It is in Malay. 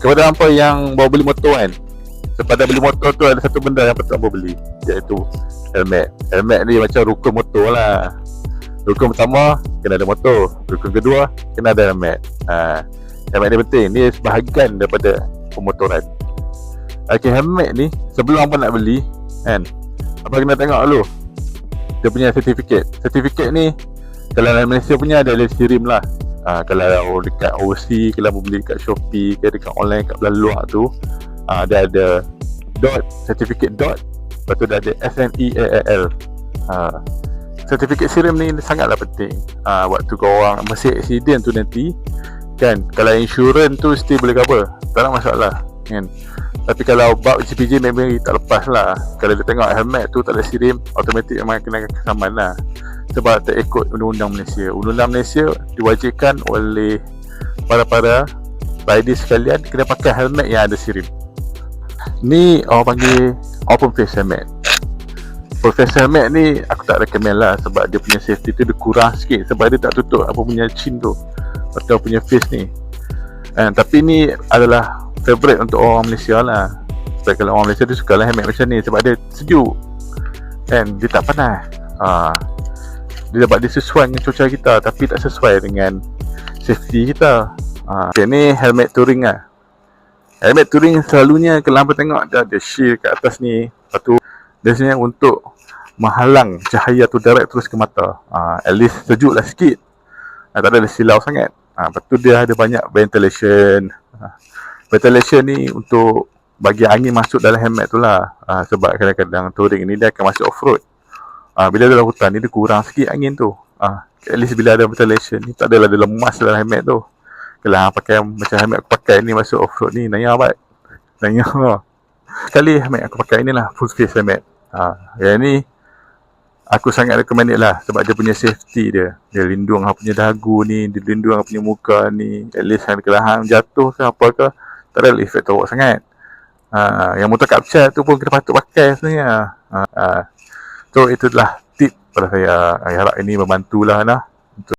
kepada hampa yang baru beli motor kan, sepada beli motor tu ada satu benda yang patut hampa beli, iaitu helmet. Helmet ni macam rukun motor lah. Rukun pertama, kena ada motor. Rukun kedua, kena ada helmet. Helmet ni penting. Ni sebahagian daripada pemotoran. Okay, helmet ni sebelum hampa nak beli kan, hampa kena tengok dulu dia punya sertifikat. Sertifikat ni kalau dalam Malaysia punya ada sirim lah. Kalau dekat OC, kalau beli dekat Shopee ke dekat online kat belah luar tu, dia ada dot, certificate dot, lepas tu dia ada SNEAL. Sertifikat sirim ni sangatlah penting. Waktu korang masih accident tu nanti kan, kalau insurans tu still boleh cover, tak ada masalah kan. Tapi kalau bab CPJ memang tak lepas lah. Kalau dia tengok helmet tu tak ada sirim, automatik memang kena kesaman lah. Sebab tak ikut undang-undang Malaysia. Undang-undang Malaysia diwajibkan oleh para rider sekalian kena pakai helmet yang ada sirim. Ni orang panggil open face helmet. Open face helmet ni aku tak recommend lah, sebab dia punya safety tu dia kurang sikit, sebab dia tak tutup apa punya chin tu atau punya face ni. Tapi ni adalah favorite untuk orang Malaysia lah. Sebab kalau orang Malaysia tu suka lah helmet macam ni, sebab dia sejuk kan, dia tak panas. Dia sebab dia sesuai dengan cuaca kita, tapi tak sesuai dengan safety kita. Okay, ni helmet touring lah. Helmet touring selalunya kalau hampa tengok dia ada shield kat atas ni. Lepas tu biasanya untuk menghalang cahaya tu direct terus ke mata. At least sejuk lah sikit, tak ada silau sangat. Lepas tu dia ada banyak ventilation. Ventilation ni untuk bagi angin masuk dalam helmet tu lah. Sebab kadang-kadang touring ni dia akan masuk off-road. Bila dalam hutan ni dia kurang sikit angin tu. At least bila ada ventilation ni, tak adalah dia lemas dalam helmet tu. Kalau pakai macam helmet aku pakai ni masuk off-road ni, nanya abad. Nanya. Kali helmet aku pakai ni lah, full face helmet. Yang ni aku sangat recommended lah, sebab dia punya safety dia. Dia lindung hang punya dagu ni, dia lindung hang punya muka ni. At least kalau hang jatuh ke apa ke, tak ada efek teruk sangat. Yang motor kapcal tu pun kita patut pakai sebenarnya. So itulah tip pada saya. Harap ini membantulah nah.